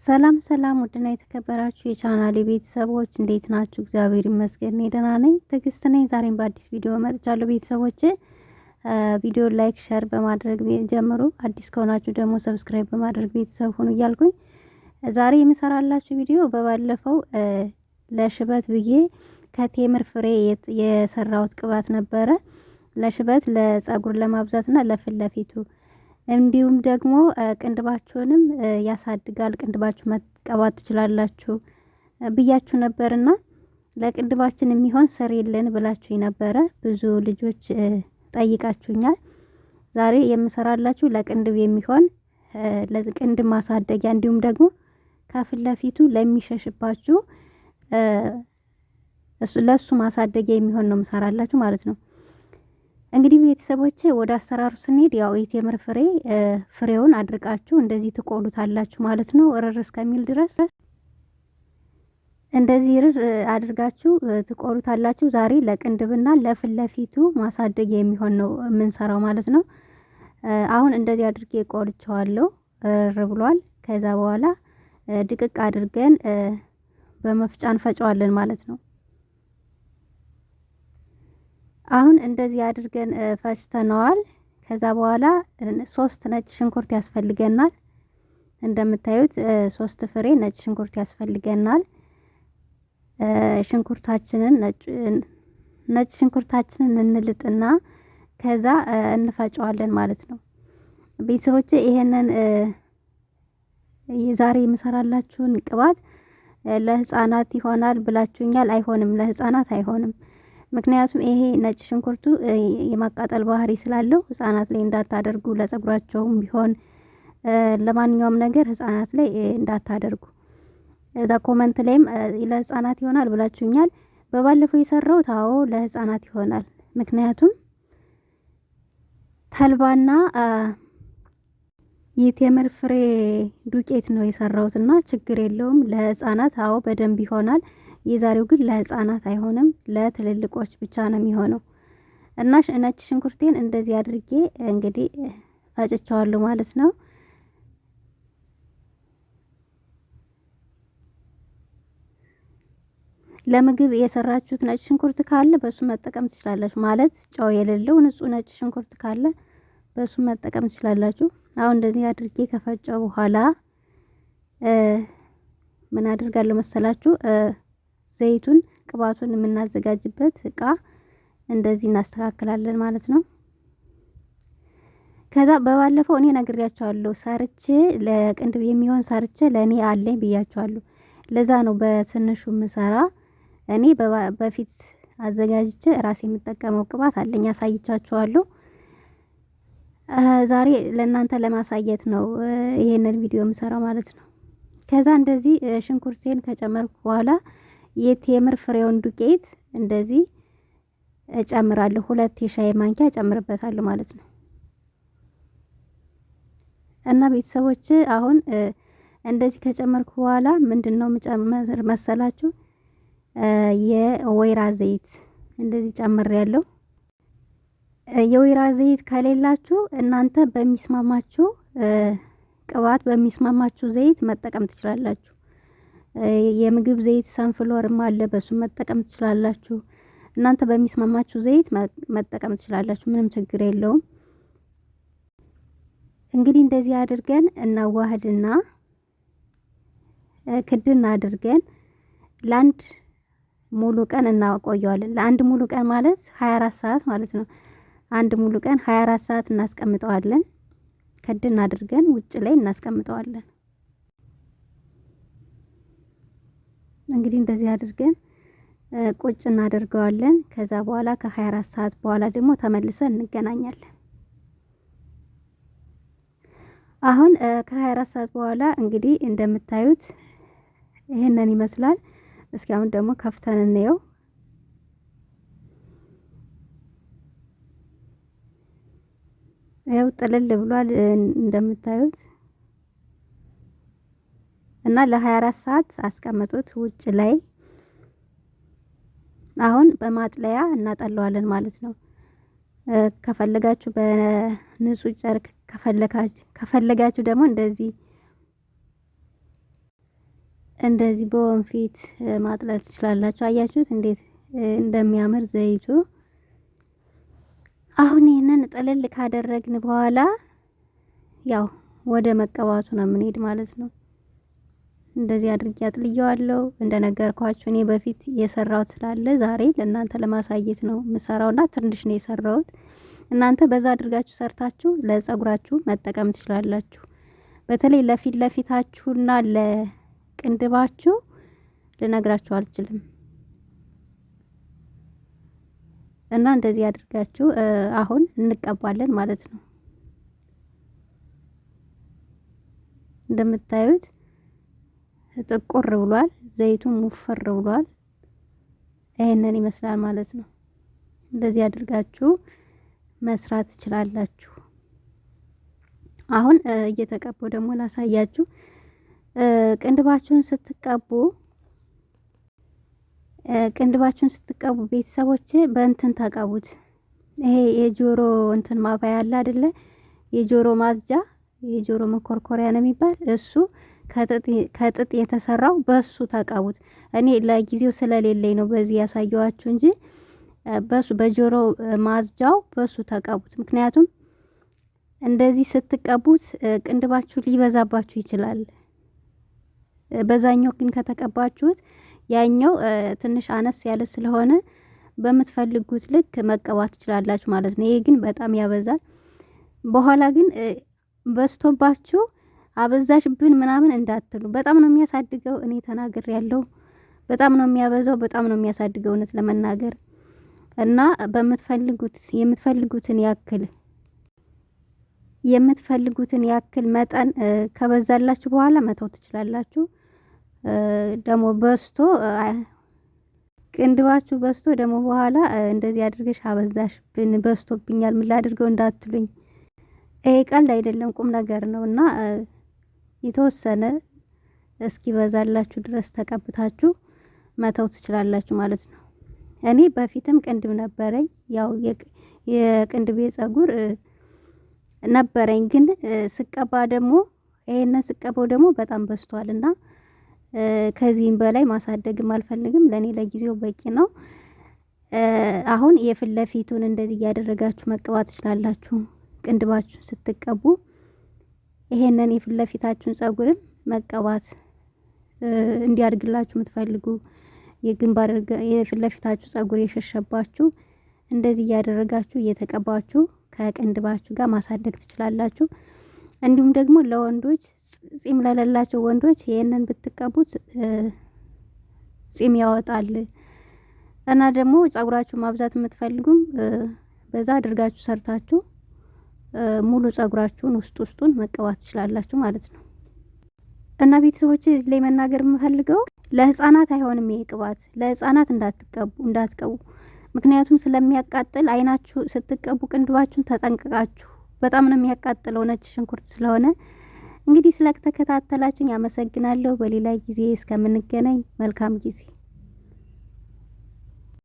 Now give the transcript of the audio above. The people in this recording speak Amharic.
ሰላም ሰላም ውድና የተከበራችሁ የቻናሌ ቤተሰቦች እንዴት ናችሁ? እግዚአብሔር ይመስገን እኔ ደህና ነኝ። ትዕግስት ነኝ። ዛሬም በአዲስ ቪዲዮ መጥቻለሁ። ቤተሰቦች ቪዲዮ ላይክ፣ ሸር በማድረግ ጀምሩ። አዲስ ከሆናችሁ ደግሞ ሰብስክራይብ በማድረግ ቤተሰብ ሁኑ እያልኩኝ ዛሬ የምሰራላችሁ ቪዲዮ በባለፈው ለሽበት ብዬ ከቴምር ፍሬ የሰራሁት ቅባት ነበረ። ለሽበት ለጸጉር ለማብዛትና ለፊት ለፊቱ እንዲሁም ደግሞ ቅንድባችሁንም ያሳድጋል። ቅንድባችሁ መቀባት ትችላላችሁ ብያችሁ ነበርና ለቅንድባችን የሚሆን ስር የለን ብላችሁ ነበረ። ብዙ ልጆች ጠይቃችሁኛል። ዛሬ የምሰራላችሁ ለቅንድብ የሚሆን ለቅንድብ ማሳደጊያ እንዲሁም ደግሞ ከፊት ለፊቱ ለሚሸሽባችሁ ለሱ ማሳደጊያ የሚሆን ነው የምሰራላችሁ ማለት ነው። እንግዲህ ቤተሰቦቼ ወደ አሰራሩ ስንሄድ ያው የቴምር ፍሬውን አድርቃችሁ እንደዚህ ትቆሉታላችሁ ማለት ነው። እርር እስከሚል ድረስ እንደዚህ እርር አድርጋችሁ ትቆሉታላችሁ። ዛሬ ለቅንድብና ለፊት ለፊቱ ማሳደጊያ የሚሆን ነው የምንሰራው ማለት ነው። አሁን እንደዚህ አድርጌ ቆልቸዋለሁ። እርር ብሏል። ከዛ በኋላ ድቅቅ አድርገን በመፍጫ እንፈጨዋለን ማለት ነው። አሁን እንደዚህ አድርገን ፈጭተነዋል። ከዛ በኋላ 3 ነጭ ሽንኩርት ያስፈልገናል። እንደምታዩት 3 ፍሬ ነጭ ሽንኩርት ያስፈልገናል። ነጭ ሽንኩርታችንን እንልጥና ከዛ እንፈጨዋለን ማለት ነው። ቤተሰቦቼ ይሄንን ዛሬ የምሰራላችሁን ቅባት ለህፃናት ይሆናል ብላችሁኛል። አይሆንም፣ ለህፃናት አይሆንም። ምክንያቱም ይሄ ነጭ ሽንኩርቱ የማቃጠል ባህሪ ስላለው ህፃናት ላይ እንዳታደርጉ፣ ለጸጉራቸውም ቢሆን ለማንኛውም ነገር ህፃናት ላይ እንዳታደርጉ። እዛ ኮመንት ላይም ለህፃናት ይሆናል ብላችሁኛል። በባለፈው የሰራሁት አዎ ለህፃናት ይሆናል። ምክንያቱም ተልባና የቴምር ፍሬ ዱቄት ነው የሰራሁትና ችግር የለውም ለህፃናት አዎ በደንብ ይሆናል። የዛሬው ግን ለህፃናት አይሆንም፣ ለትልልቆች ብቻ ነው የሚሆነው። እና ነጭ ሽንኩርቴን እንደዚህ አድርጌ እንግዲህ ፈጭቸዋለሁ ማለት ነው። ለምግብ የሰራችሁት ነጭ ሽንኩርት ካለ በሱ መጠቀም ትችላላችሁ። ማለት ጨው የሌለው ንጹህ ነጭ ሽንኩርት ካለ በሱ መጠቀም ትችላላችሁ። አሁን እንደዚህ አድርጌ ከፈጨው በኋላ ምን አድርጋለሁ መሰላችሁ? ዘይቱን ቅባቱን የምናዘጋጅበት እቃ እንደዚህ እናስተካክላለን ማለት ነው። ከዛ በባለፈው እኔ ነግሬያቸዋለሁ፣ ሰርቼ ለቅንድብ የሚሆን ሰርቼ ለኔ አለኝ ብያቸዋለሁ። ለዛ ነው በትንሹ ምሰራ። እኔ በፊት አዘጋጅቼ ራሴ የምጠቀመው ቅባት አለኝ፣ አሳይቻችኋለሁ። ዛሬ ለእናንተ ለማሳየት ነው ይሄንን ቪዲዮ የምሰራው ማለት ነው። ከዛ እንደዚህ ሽንኩርቴን ከጨመርኩ በኋላ የቴምር ፍሬውን ዱቄት እንደዚህ እጨምራለሁ። 2 የሻይ ማንኪያ እጨምርበታለሁ ማለት ነው። እና ቤተሰቦች አሁን እንደዚህ ከጨመርኩ በኋላ ምንድነው መጨመር መሰላችሁ? የወይራ ዘይት እንደዚህ ጨምሬያለሁ። የወይራ ዘይት ከሌላችሁ እናንተ በሚስማማችሁ ቅባት በሚስማማችሁ ዘይት መጠቀም ትችላላችሁ። የምግብ ዘይት ሰንፍሎርም አለ፣ በሱ መጠቀም ትችላላችሁ። እናንተ በሚስማማችሁ ዘይት መጠቀም ትችላላችሁ፣ ምንም ችግር የለውም። እንግዲህ እንደዚህ አድርገን እናዋህድና ክድን አድርገን ለአንድ ሙሉ ቀን እናቆየዋለን። ለአንድ ሙሉ ቀን ማለት 24 ሰዓት ማለት ነው። አንድ ሙሉ ቀን 24 ሰዓት እናስቀምጠዋለን። ክድን አድርገን ውጭ ላይ እናስቀምጠዋለን። እንግዲህ እንደዚህ አድርገን ቁጭ እናደርገዋለን። ከዛ በኋላ ከ24 ሰዓት በኋላ ደግሞ ተመልሰን እንገናኛለን። አሁን ከ24 ሰዓት በኋላ እንግዲህ እንደምታዩት ይሄንን ይመስላል። እስኪ አሁን ደግሞ ከፍተን እንየው። ያው ጥልል ብሏል እንደምታዩት እና ለ24 ሰዓት አስቀምጡት ውጭ ላይ። አሁን በማጥለያ እናጠለዋለን ማለት ነው። ከፈለጋችሁ በንጹህ ጨርቅ ከፈለጋችሁ ደግሞ እንደዚህ እንደዚህ በወንፊት ማጥለል ትችላላችሁ። አያችሁት እንዴት እንደሚያምር ዘይቱ። አሁን ይህንን ጥልል ካደረግን በኋላ ያው ወደ መቀባቱ ነው የምንሄድ ማለት ነው። እንደዚህ አድርጌ አጥልየዋለሁ። እንደነገርኳችሁ እኔ በፊት የሰራሁት ስላለ ዛሬ ለእናንተ ለማሳየት ነው የምሰራውና ትንሽ ነው የሰራሁት። እናንተ በዛ አድርጋችሁ ሰርታችሁ ለጸጉራችሁ መጠቀም ትችላላችሁ። በተለይ ለፊት ለፊታችሁና ለቅንድባችሁ ልነግራችሁ አልችልም። እና እንደዚህ አድርጋችሁ አሁን እንቀባለን ማለት ነው። እንደምታዩት ጥቁር ብሏል፣ ዘይቱን ሙፈር ብሏል። ይሄንን ይመስላል ማለት ነው። እንደዚህ አድርጋችሁ መስራት ትችላላችሁ። አሁን እየተቀባው ደግሞ ላሳያችሁ። ቅንድባችሁን ስትቀቡ ቤተሰቦች በእንትን ተቀቡት። ይሄ የጆሮ እንትን ማባያ አለ አይደለ? የጆሮ ማዝጃ፣ የጆሮ መኮርኮሪያ ነው የሚባል እሱ ከጥጥ የተሰራው በሱ ተቀቡት። እኔ ለጊዜው ስለሌለኝ ነው በዚህ ያሳየዋችሁ እንጂ በሱ በጆሮ ማዝጃው በሱ ተቀቡት። ምክንያቱም እንደዚህ ስትቀቡት ቅንድባችሁ ሊበዛባችሁ ይችላል። በዛኛው ግን ከተቀባችሁት ያኛው ትንሽ አነስ ያለ ስለሆነ በምትፈልጉት ልክ መቀባት ትችላላችሁ ማለት ነው። ይሄ ግን በጣም ያበዛል። በኋላ ግን በስቶባችሁ አበዛሽብን ምናምን እንዳትሉ። በጣም ነው የሚያሳድገው። እኔ ተናግሬ ያለው በጣም ነው የሚያበዛው፣ በጣም ነው የሚያሳድገው እውነት ለመናገር እና የምትፈልጉትን ያክል መጠን ከበዛላችሁ በኋላ መተው ትችላላችሁ። ደግሞ ቅንድባችሁ በስቶ ደግሞ በኋላ እንደዚህ አድርገሽ አበዛሽብን በስቶብኛል ምን ላድርገው እንዳትሉኝ። ይሄ ቀልድ አይደለም፣ ቁም ነገር ነው እና የተወሰነ እስኪ በዛላችሁ ድረስ ተቀብታችሁ መተው ትችላላችሁ ማለት ነው። እኔ በፊትም ቅንድብ ነበረኝ፣ ያው የቅንድቤ ጸጉር ነበረኝ። ግን ስቀባ ደግሞ ይሄንን ስቀባው ደግሞ በጣም በስቷልና ከዚህም በላይ ማሳደግም አልፈልግም። ለኔ ለጊዜው በቂ ነው። አሁን የፊት ለፊቱን እንደዚህ እያደረጋችሁ መቀባት ትችላላችሁ። ቅንድባችሁን ስትቀቡ ይሄንን የፊት ለፊታችሁን ጸጉርም መቀባት እንዲያድግላችሁ የምትፈልጉ የግንባር የፊት ለፊታችሁ ጸጉር የሸሸባችሁ እንደዚህ እያደረጋችሁ እየተቀባችሁ ከቅንድባችሁ ጋር ማሳደግ ትችላላችሁ። እንዲሁም ደግሞ ለወንዶች ጺም ለሌላቸው ወንዶች ይሄንን ብትቀቡት ጺም ያወጣል እና ደግሞ ጸጉራችሁ ማብዛት የምትፈልጉም በዛ አድርጋችሁ ሰርታችሁ ሙሉ ጸጉራችሁን ውስጡን መቀባት ትችላላችሁ ማለት ነው። እና ቤተሰቦች እዚህ ላይ መናገር የምፈልገው ለህፃናት አይሆንም ይሄ ቅባት። ለህፃናት እንዳትቀቡ ምክንያቱም ስለሚያቃጥል አይናችሁ ስትቀቡ ቅንድባችሁን ተጠንቅቃችሁ። በጣም ነው የሚያቃጥለው ነጭ ሽንኩርት ስለሆነ። እንግዲህ ስለተከታተላችሁኝ አመሰግናለሁ። በሌላ ጊዜ እስከምንገናኝ መልካም ጊዜ